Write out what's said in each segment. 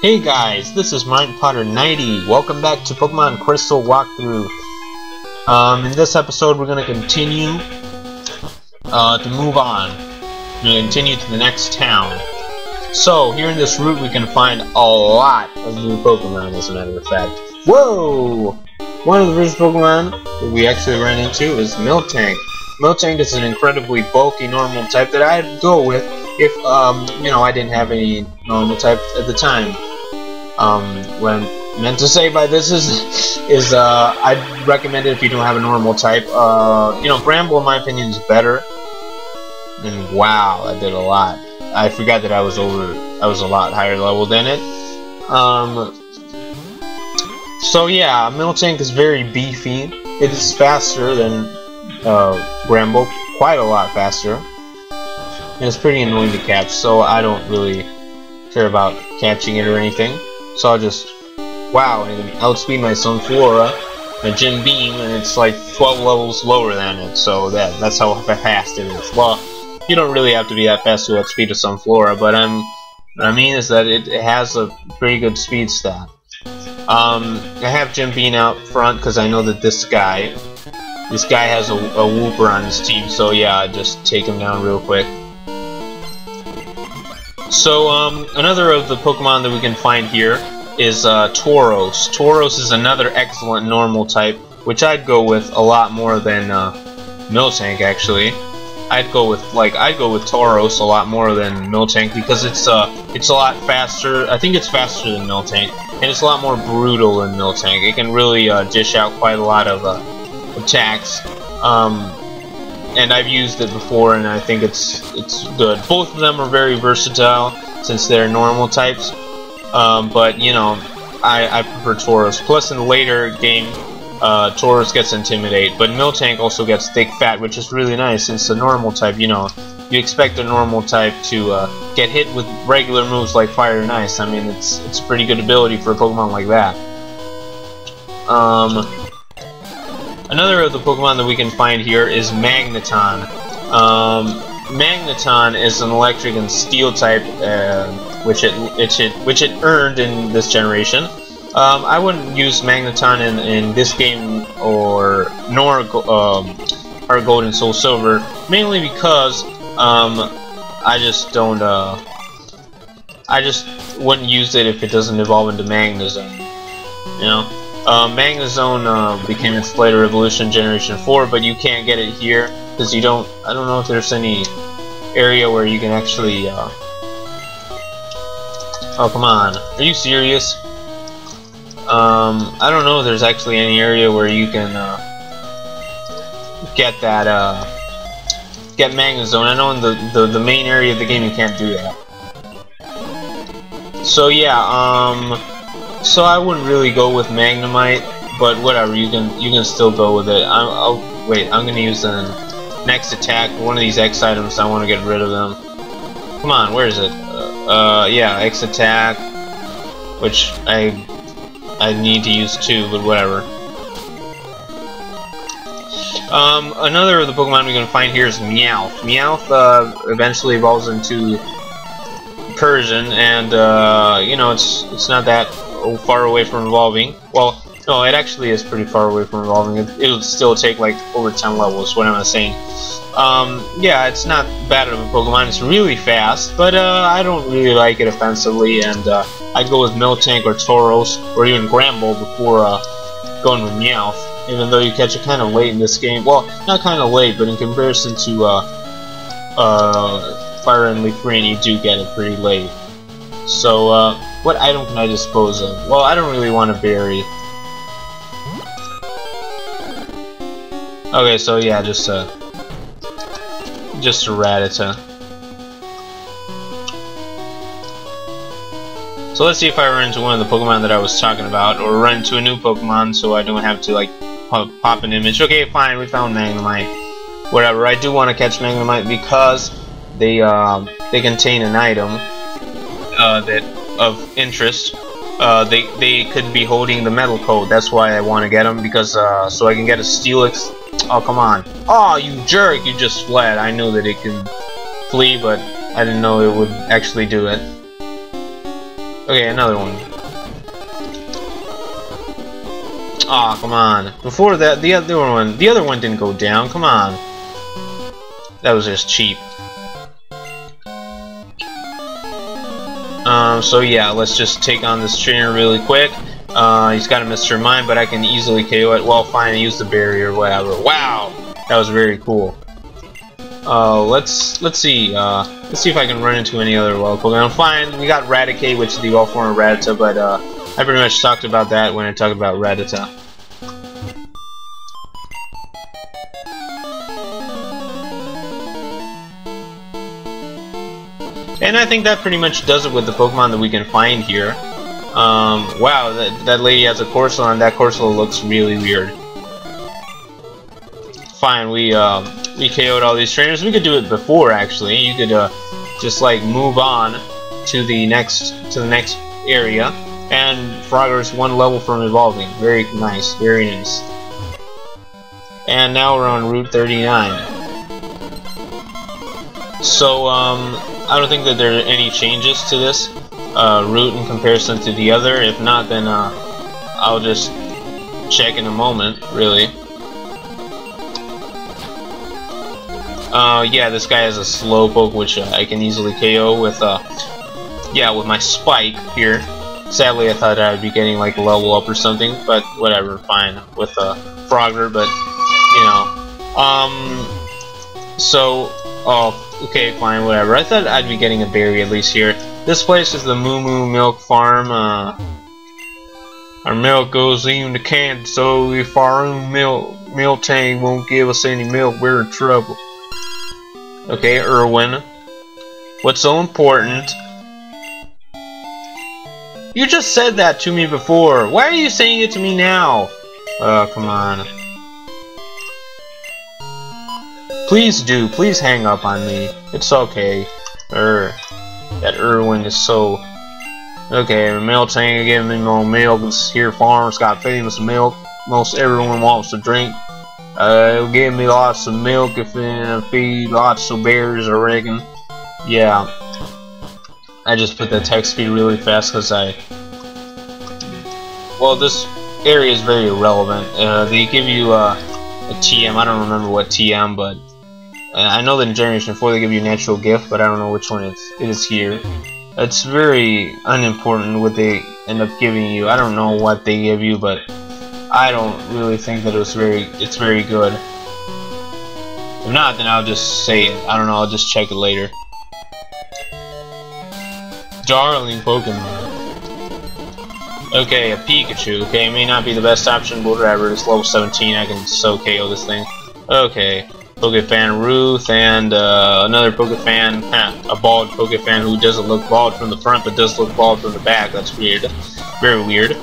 Hey guys, this is Potter90. Welcome back to Pokemon Crystal Walkthrough. In this episode, we're going to continue to move on. We're going to continue to the next town. So, here in this route, we can find a lot of new Pokemon, as a matter of fact. Whoa! One of the first Pokemon that we actually ran into is Miltank. Miltank is an incredibly bulky normal type that I'd go with if, I didn't have any normal type at the time. What I meant to say by this is I'd recommend it if you don't have a normal type. Bramble in my opinion is better. And wow, I did a lot. I forgot that I was a lot higher level than it. So yeah, Miltank is very beefy. It is faster than Bramble, quite a lot faster. And it's pretty annoying to catch, so I don't really care about catching it or anything. So I'll just, wow, I can outspeed my Sunflora, my Gym Beam, and it's like 12 levels lower than it, so that's how fast it is. Well, you don't really have to be that fast to outspeed a Sunflora, but what I mean is that it has a pretty good speed stat. I have Gym Beam out front because I know that this guy has a Wooper on his team, so yeah, I just take him down real quick. So, another of the Pokemon that we can find here is Tauros. Tauros is another excellent normal type, which I'd go with a lot more than Miltank, actually. I'd go with Tauros a lot more than Miltank because it's a lot faster. I think it's faster than Miltank, and it's a lot more brutal than Miltank. It can really dish out quite a lot of attacks. And I've used it before, and I think it's good. Both of them are very versatile since they're normal types, but I prefer Tauros. Plus, in the later game, Tauros gets Intimidate, but Miltank also gets Thick Fat, which is really nice since the normal type. You expect a normal type to get hit with regular moves like Fire and Ice. I mean, it's a pretty good ability for a Pokemon like that. Another of the Pokemon that we can find here is Magneton. Magneton is an electric and steel type, which it earned in this generation. I wouldn't use Magneton in this game nor Heart Gold and Soul Silver, mainly because I just wouldn't use it if it doesn't evolve into Magnezone. Magnezone became its later evolution, Generation 4, but you can't get it here because I don't know if there's any area where you can actually. Oh, come on! Are you serious? I don't know if there's actually any area where you can get that get Magnezone. I know in the main area of the game you can't do that. So yeah, so I wouldn't really go with Magnemite, but whatever, you can still go with it. Wait, I'm gonna use the next attack. One of these X items, I want to get rid of them. Come on, where is it? Yeah, X attack, which I need to use too, but whatever. Another of the Pokemon we're gonna find here is Meowth. Meowth eventually evolves into Persian, and it's not that far away from evolving. Well, no, it actually is pretty far away from evolving. It'll still take like over 10 levels, what am I saying? Yeah, it's not bad of a Pokemon. It's really fast, but I don't really like it offensively, and I'd go with Miltank or Tauros or even Bramble before going with Meowth, even though you catch it kind of late in this game. Well, not kind of late, but in comparison to Fire and Leaf Green, you do get it pretty late. So, what item can I dispose of? Well, I don't really want to bury. Okay, so yeah, just a Rattata. So let's see if I run into one of the Pokemon that I was talking about, or run into a new Pokemon so I don't have to like pop an image. Okay, fine, we found Magnemite. Whatever, I do want to catch Magnemite because they contain an item that of interest. They could be holding the metal code. That's why I want to get them, because so I can get a Steelix. Oh, come on! Oh, you jerk! You just fled. I knew that it can flee, but I didn't know it would actually do it. Okay, another one. Aw, oh, come on. Before that, the other one didn't go down. Come on. That was just cheap. So yeah, let's just take on this trainer really quick. He's got a Mr. Mime, but I can easily KO it. Well, fine, I use the barrier, whatever. Wow, that was very cool. Let's see if I can run into any other wild Pokemon. Fine, we got Raticate, which is the evolved form of Rattata, but I pretty much talked about that when I talked about Rattata. And I think that pretty much does it with the Pokemon that we can find here. Wow, that lady has a Corsola, and that Corsola looks really weird. Fine, we KO'd all these trainers. We could do it before, actually. You could just like move on to the next area, and Frogger's one level from evolving. Very nice, very nice. And now we're on Route 39. So I don't think that there are any changes to this route in comparison to the other. If not, then I'll just check in a moment, really. Yeah, this guy has a Slowpoke, which I can easily KO with, yeah, with my Spike here. Sadly, I thought I would be getting like a level up or something, but whatever, fine with Frogger. But you know, so okay, fine, whatever. I thought I'd be getting a berry at least here. This place is the Moo Moo Milk Farm. Our milk goes into Kansas, so if our own milk tank won't give us any milk, we're in trouble. Okay, Irwin. What's so important? You just said that to me before. Why are you saying it to me now? Come on. Please do. Please hang up on me. It's okay. That Irwin is so... Okay, milk tank giving me more milk. This here farm's got famous milk. Most everyone wants to drink. It'll give me lots of milk if I feed lots of berries, I reckon. Yeah. I just put the text speed really fast because well, this area is very irrelevant. They give you a TM. I don't remember what TM, but I know that in Generation 4 they give you a natural gift, but I don't know which one it is here. It's very unimportant what they end up giving you. I don't know what they give you, but I don't really think that it's very good. If not, then I'll just say it. I don't know, I'll just check it later. Darling Pokemon. Okay, a Pikachu. Okay, it may not be the best option, but whatever. It's level 17, I can so KO this thing. Okay, Pokefan Ruth, and another Pokefan, a bald Pokefan who doesn't look bald from the front, but does look bald from the back. That's weird. Very weird.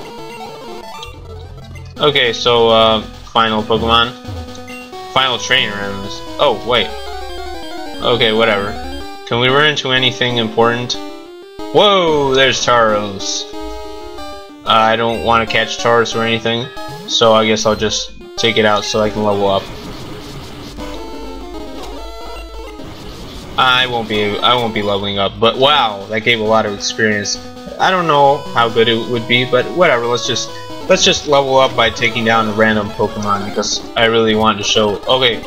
Okay, so, final Pokemon. Final trainer, oh, wait. Okay, whatever. Can we run into anything important? Whoa, there's Tauros. I don't want to catch Tauros or anything, so I guess I'll just take it out so I can level up. I won't be leveling up, but wow, that gave a lot of experience. I don't know how good it would be, but whatever, let's just level up by taking down a random Pokemon, because I really want to show... Okay,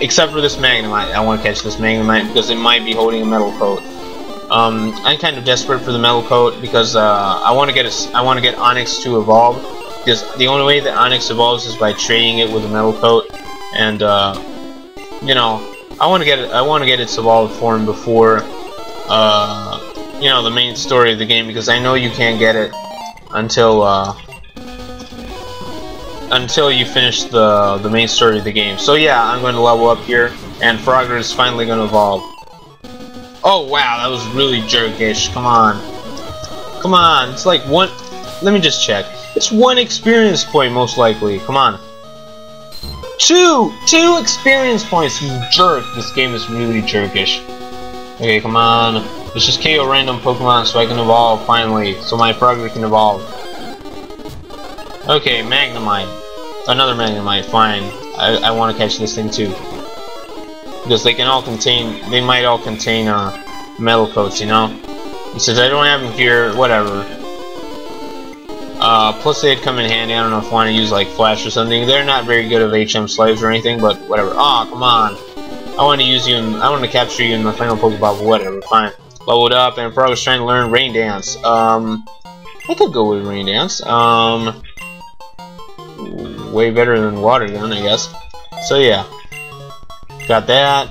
except for this Magnemite. I want to catch this Magnemite because it might be holding a metal coat. I'm kind of desperate for the metal coat because I want to get Onix to evolve, because the only way that Onix evolves is by trading it with a metal coat, and you know, I want to get its evolved form before you know, the main story of the game, because I know you can't get it until you finish the main story of the game. So yeah, I'm going to level up here, and Frogger is finally going to evolve. Oh wow, that was really jerkish. Come on. Come on, it's like one... Let me just check. It's 1 experience point, most likely. Come on. 2 experience points, you jerk. This game is really jerkish. Okay, come on. Let's just KO random Pokemon so I can evolve, finally. So my Frogger can evolve. Okay, Magnemite. Another Magnemite, fine. I want to catch this thing too. Because they might all contain metal coats, you know? He says, I don't have them here, whatever. Plus they'd come in handy. I don't know if I want to use like Flash or something. They're not very good at HM slaves or anything, but whatever. Aw, come on. I want to use you I want to capture you in my final Pokeball, but whatever, fine. Leveled up and progress trying to learn Rain Dance. I could go with Rain Dance. Way better than Water Gun, I guess. So yeah. Got that.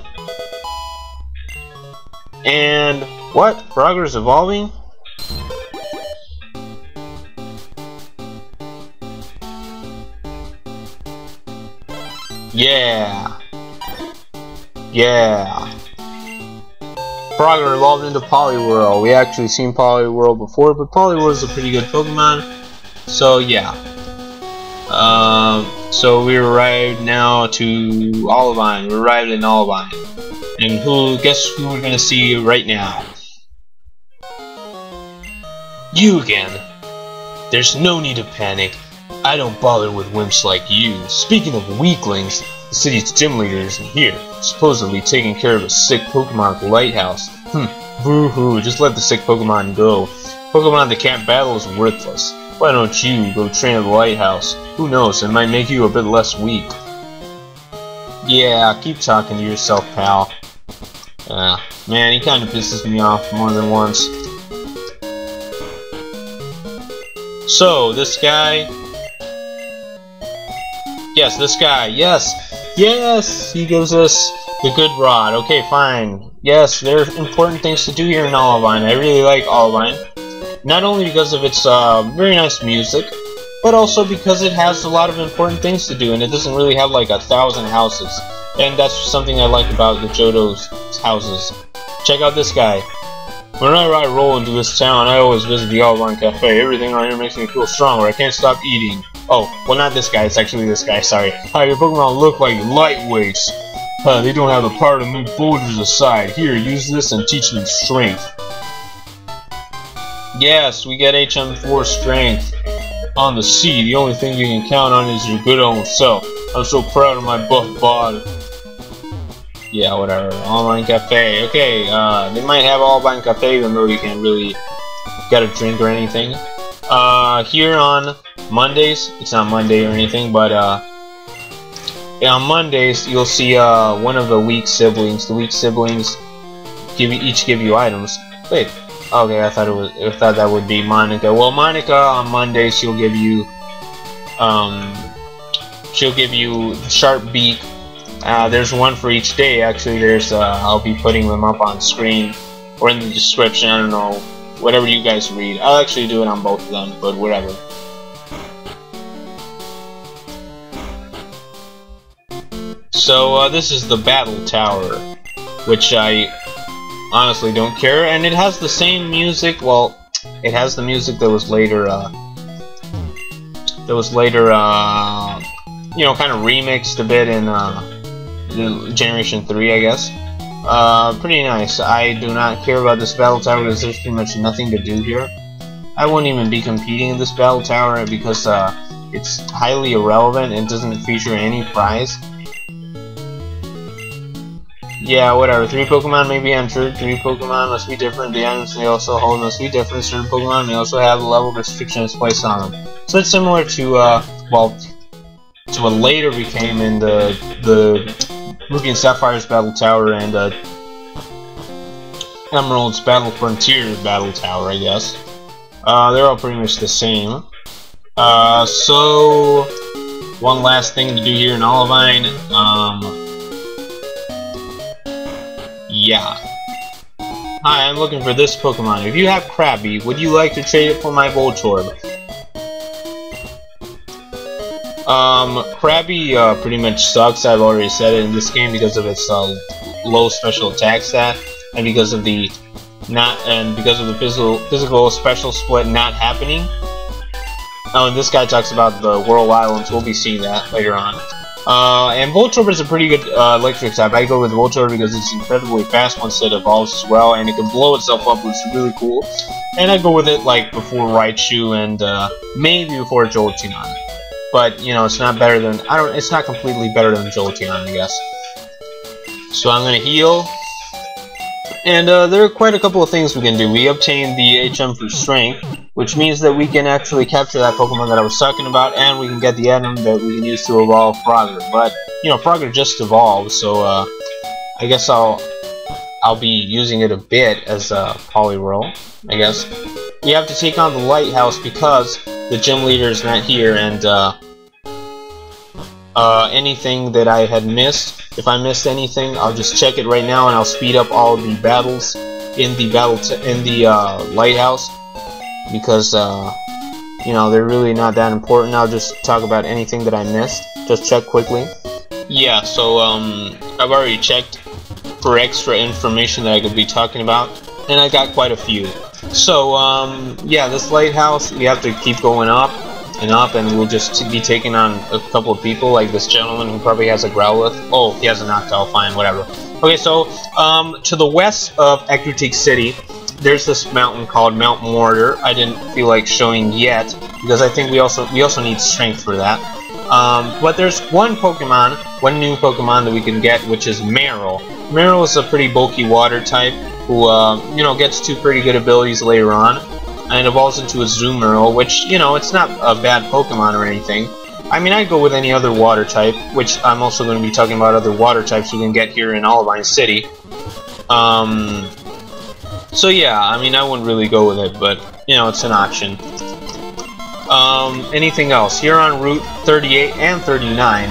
And what? Progress evolving? Yeah. Yeah. Frogger evolved into Poliwhirl. We actually seen Poliwhirl before, but Poliwhirl is a pretty good Pokemon. So yeah. So we arrived now to Olivine. We arrived in Olivine. And guess who we're gonna see right now? You again. There's no need to panic. I don't bother with wimps like you. Speaking of weaklings, the city's gym leader isn't here, supposedly taking care of a sick Pokemon at the Lighthouse. Boo-hoo, just let the sick Pokemon go. Pokemon that can't battle is worthless. Why don't you go train at the Lighthouse? Who knows, it might make you a bit less weak. Yeah, keep talking to yourself, pal. Man, he kinda pisses me off more than once. So, this guy... Yes, this guy, yes! Yes! He gives us the good rod. Okay, fine. Yes, there are important things to do here in Olivine. I really like Olivine. Not only because of its very nice music, but also because it has a lot of important things to do, and it doesn't really have like 1,000 houses. And that's something I like about the Johto's houses. Check out this guy. Whenever I roll into this town, I always visit the Olivine Cafe. Everything around here makes me feel stronger. I can't stop eating. Oh, well, not this guy. It's actually this guy. Sorry. Hi, your Pokemon look like lightweights. They don't have the power to move boulders aside. Here, use this and teach them strength. Yes, we get HM04 strength. On the sea, the only thing you can count on is your good old self. I'm so proud of my buff body. Yeah, whatever. Olivine Cafe. Okay, they might have Olivine Cafe even though you can't really get a drink or anything. Here on Mondays, it's not Monday or anything, but yeah, on Mondays you'll see one of the weak siblings. The weak siblings each give you items. Wait, okay, I thought that would be Monica. Well, Monica on Mondays she'll give you Sharp Beak. There's one for each day. Actually, there's I'll be putting them up on screen or in the description. I don't know, whatever you guys read. I'll actually do it on both of them, but whatever. So this is the Battle Tower, which I honestly don't care, and it has the same music. Well, it has the music that was later, you know, kind of remixed a bit in Generation 3, I guess. Pretty nice. I do not care about this Battle Tower because there's pretty much nothing to do here. I won't even be competing in this Battle Tower because it's highly irrelevant and doesn't feature any prize. Yeah, whatever. 3 Pokemon may be entered. 3 Pokemon must be different. The items they also hold must be different. Certain Pokemon may also have level restrictions placed on them. So it's similar to, well, to what later became in the Ruby and Sapphire's Battle Tower and Emerald's Battle Frontier Battle Tower, I guess. They're all pretty much the same. So one last thing to do here in Olivine. Yeah. Hi, I'm looking for this Pokemon. If you have Krabby, would you like to trade it for my Voltorb? Krabby pretty much sucks. I've already said it in this game because of its low special attack stat, and because of the physical special split not happening. Oh, and this guy talks about the Whirl Islands. We'll be seeing that later on. And Voltorb is a pretty good electric type. I go with Voltorb because it's incredibly fast once it evolves as well, and it can blow itself up, which is really cool. And I go with it like before Raichu and maybe before Jolteon. But you know, it's not better than it's not completely better than Jolteon, I guess. So I'm gonna heal. And there are quite a couple of things we can do. We obtain the HM for strength, which means that we can actually capture that Pokemon that I was talking about, and we can get the item that we can use to evolve Frogger. But, you know, Frogger just evolved, so I guess I'll be using it a bit as a Poliwhirl, I guess. We have to take on the Lighthouse because the gym leader is not here, and anything that I had missed, if I missed anything, I'll just check it right now, and I'll speed up all the battles in the Lighthouse, because you know, they're really not that important. I'll just talk about anything that I missed. Just check quickly. Yeah, so I've already checked for extra information that I could be talking about, and I got quite a few. So yeah, this Lighthouse, we have to keep going up and up, and we'll just be taking on a couple of people, like this gentleman who probably has a Growlithe. Oh, he has a Noctowl, fine, whatever. Okay, so to the west of Ecruteak City, there's this mountain called Mount Mortar. I didn't feel like showing yet because I think we also need strength for that. But there's one new Pokemon that we can get, which is Meryl. Meryl is a pretty bulky water type who you know, gets two pretty good abilities later on, and evolves into a Azumarill, which, you know, it's not a bad Pokemon or anything. I mean, I'd go with any other water type, which I'm also going to be talking about other water types we can get here in Olivine City. So yeah, I mean, I wouldn't really go with it, but, you know, it's an option. Anything else? Here on Route 38 and 39,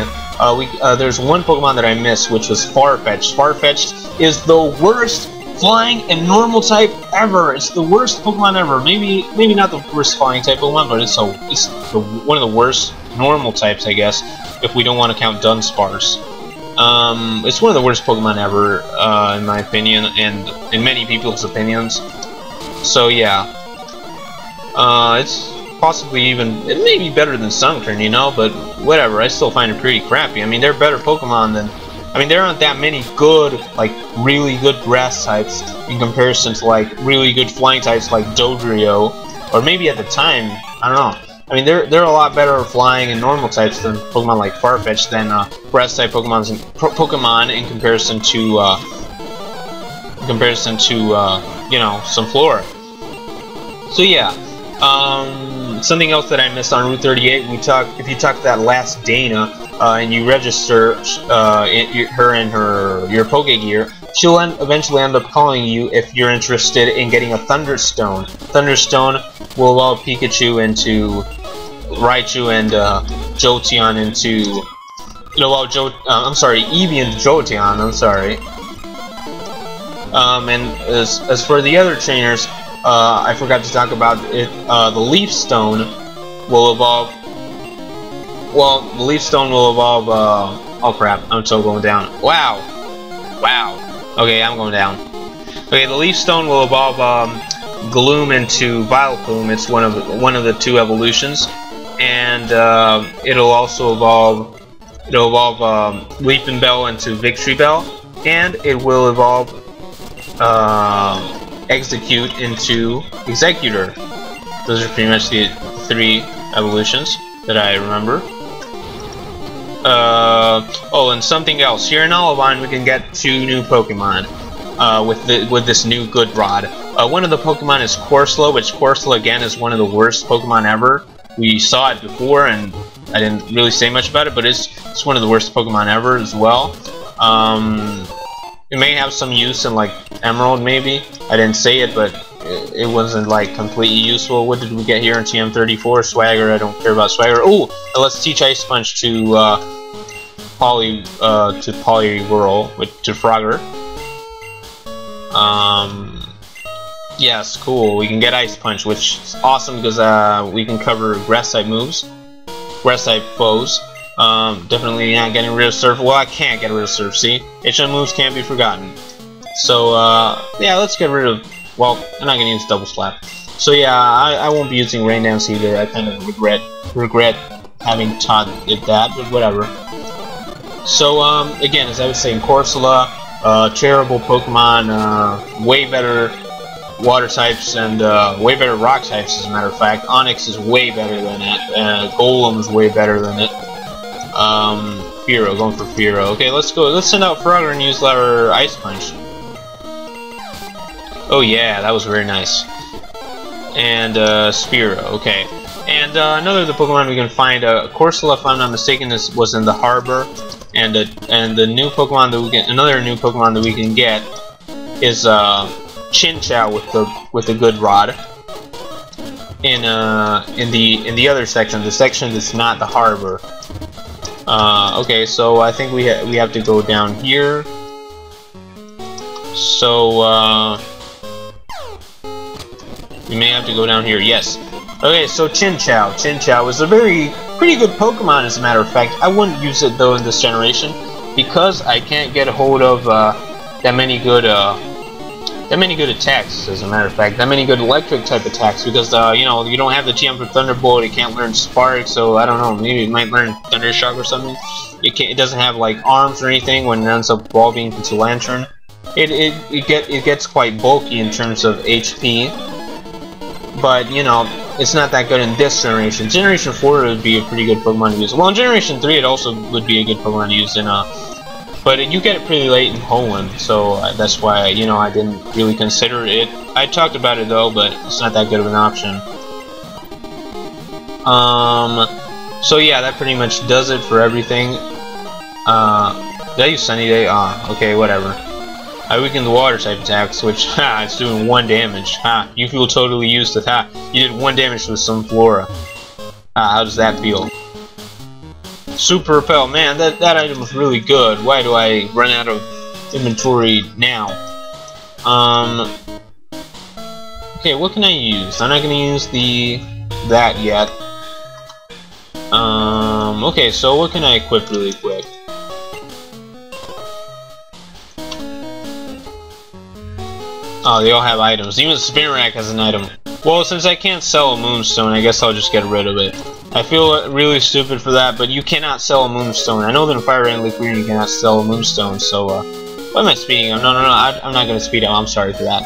there's one Pokemon that I missed, which was Farfetch'd. Farfetch'd is the worst flying and normal type ever. It's the worst Pokemon ever. Maybe not the worst flying type Pokemon, but it's one of the worst normal types, I guess, if we don't want to count Dunsparce. It's one of the worst Pokemon ever, in my opinion, and in many people's opinions. So yeah, it's possibly it may be better than Sunkern, you know, but whatever, I still find it pretty crappy. I mean, they're better Pokemon than, I mean, there aren't that many good, like, really good grass types in comparison to, like, really good flying types like Dodrio, or maybe at the time, I don't know. I mean, they're a lot better flying and normal types than Pokemon like Farfetch'd than grass type Pokemon in comparison to you know, some Flora. So yeah. Something else that I missed on Route 38, if you talk to that last Dana, and you register her in your Pokegear, she'll eventually end up calling you if you're interested in getting a Thunderstone. Thunderstone will evolve Pikachu into Raichu, and Jolteon into, I'm sorry, Eevee into Jolteon, I'm sorry. And as for the other trainers, I forgot to talk about it. The Leaf Stone will evolve. Well, the Leaf Stone will evolve. Oh crap! I'm still going down. Wow. Okay, I'm going down. Okay, the Leaf Stone will evolve Gloom into Vileplume. It's one of the two evolutions, and it'll also evolve. It'll evolve Weeping Bell into Victory Bell, and it will evolve Execute into Executor. Those are pretty much the three evolutions that I remember. Oh, and something else. Here in Olivine, we can get two new Pokemon with this new Good Rod. One of the Pokemon is Corsola, which Corsola again is one of the worst Pokemon ever. We saw it before, and I didn't really say much about it, but it's one of the worst Pokemon ever as well. It may have some use in, like, Emerald, maybe. I didn't say it, but it wasn't, like, completely useful. What did we get here in TM34? Swagger, I don't care about Swagger. Ooh! Let's teach Ice Punch to Poliwhirl, to Frogger. Yes, cool. We can get Ice Punch, which is awesome because we can cover Grass-type moves. Grass-type foes. Definitely not getting rid of Surf. Well, I can't get rid of Surf, see? HM moves can't be forgotten. So, yeah, let's get rid of... Well, I'm not gonna use Double Slap. So, yeah, I won't be using Rain Dance either. I kind of regret having taught it that, but whatever. So, again, as I was saying, Corsola, terrible Pokemon, way better water types and way better rock types, as a matter of fact. Onix is way better than it. Golem is way better than it. Fearow, going for Fearow. Okay, let's go. Let's send out Frogger and use our Ice Punch. Oh yeah, that was very nice. And Spearow, okay. And another of the Pokemon we can find, Corsola, if I'm not mistaken, was in the harbor. And the new Pokemon that we can, another new Pokemon that we can get is Chinchou with the good rod. In the other section, the section that's not the harbor. Okay, so I think we have to go down here. So we may have to go down here. Yes. Okay, so Chinchou. Chinchou is a pretty good Pokemon, as a matter of fact. I wouldn't use it though in this generation because I can't get a hold of that many good attacks. As a matter of fact, that many good electric type attacks because you know, you don't have the TM for Thunderbolt. It can't learn Spark, so I don't know. Maybe it might learn Thundershock or something. It doesn't have like arms or anything when it ends up evolving into Lantern. It gets quite bulky in terms of HP, but you know, it's not that good in this generation. Generation 4 would be a pretty good Pokemon to use. Well, in Generation 3 it also would be a good Pokemon to use in but you get it pretty late in Poland, so that's why, you know, I didn't really consider it. I talked about it though, but it's not that good of an option. So yeah, that pretty much does it for everything. Did I use Sunny Day? Okay, whatever. I weakened the water type attacks, which, it's doing 1 damage. You feel totally used to that. You did 1 damage with some Flora. How does that feel? Super Repel, man, that item was really good. Why do I run out of inventory now? Okay, what can I use? I'm not gonna use that yet. Okay, so what can I equip really quick? Oh, they all have items. Even Spinarak has an item. Well, since I can't sell a Moonstone, I guess I'll just get rid of it. I feel really stupid for that, but you cannot sell a Moonstone. I know that in Fire Red and Liquid you cannot sell a Moonstone, so, what am I speeding up? No, I'm not gonna speed up. I'm sorry for that.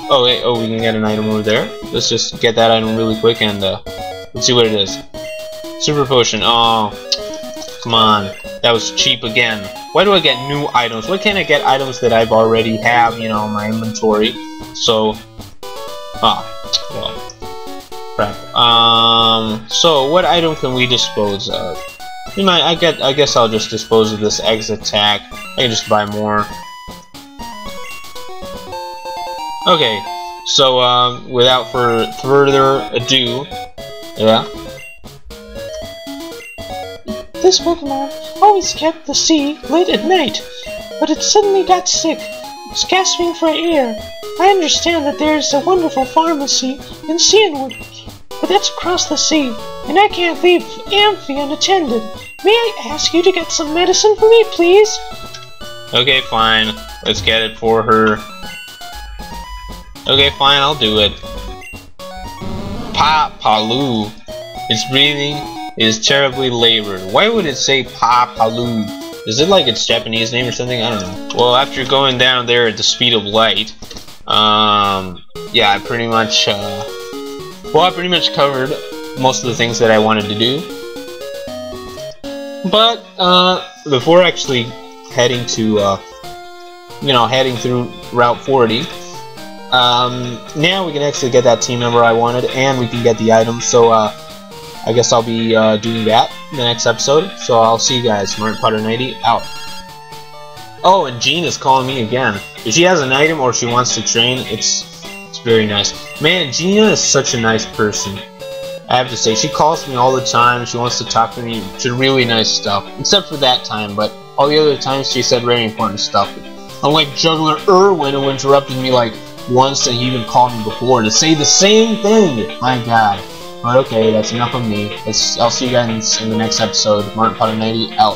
Oh, wait, we can get an item over there. Let's just get that item really quick and, let's see what it is. Super Potion. Oh, come on. That was cheap again. Why do I get new items? Why can't I get items that I've already have, you know, in my inventory? So, well, crap. So what item can we dispose of? I guess I'll just dispose of this Eggs attack. I can just buy more. Okay, so without further ado, yeah. This Pokemon always kept the sea lit at night, but it suddenly got sick. It's gasping for air. I understand that there's a wonderful pharmacy in Cianwood, but that's across the sea, and I can't leave Amphi unattended. May I ask you to get some medicine for me, please? Okay, fine. Let's get it for her. Okay, fine, I'll do it. Pa-Palu. Its breathing is terribly labored. Why would it say Pa-Palu? Is it like its Japanese name or something? I don't know. Well, after going down there at the speed of light, yeah, I pretty much covered most of the things that I wanted to do. But before actually heading to heading through Route 40, now we can actually get that team member I wanted, and we can get the items. So I guess I'll be doing that in the next episode. So I'll see you guys. Martin Potter 90 out. Oh, and Jean is calling me again. If she has an item or she wants to train, it's very nice. Man, Gina is such a nice person. I have to say, she calls me all the time. She wants to talk to me. It's really nice stuff. Except for that time, but all the other times she said very important stuff. Unlike Juggler Irwin, who interrupted me like once, and he even called me before to say the same thing. My God. But okay, that's enough of me. I'll see you guys in the next episode. Martin Potter 90 out.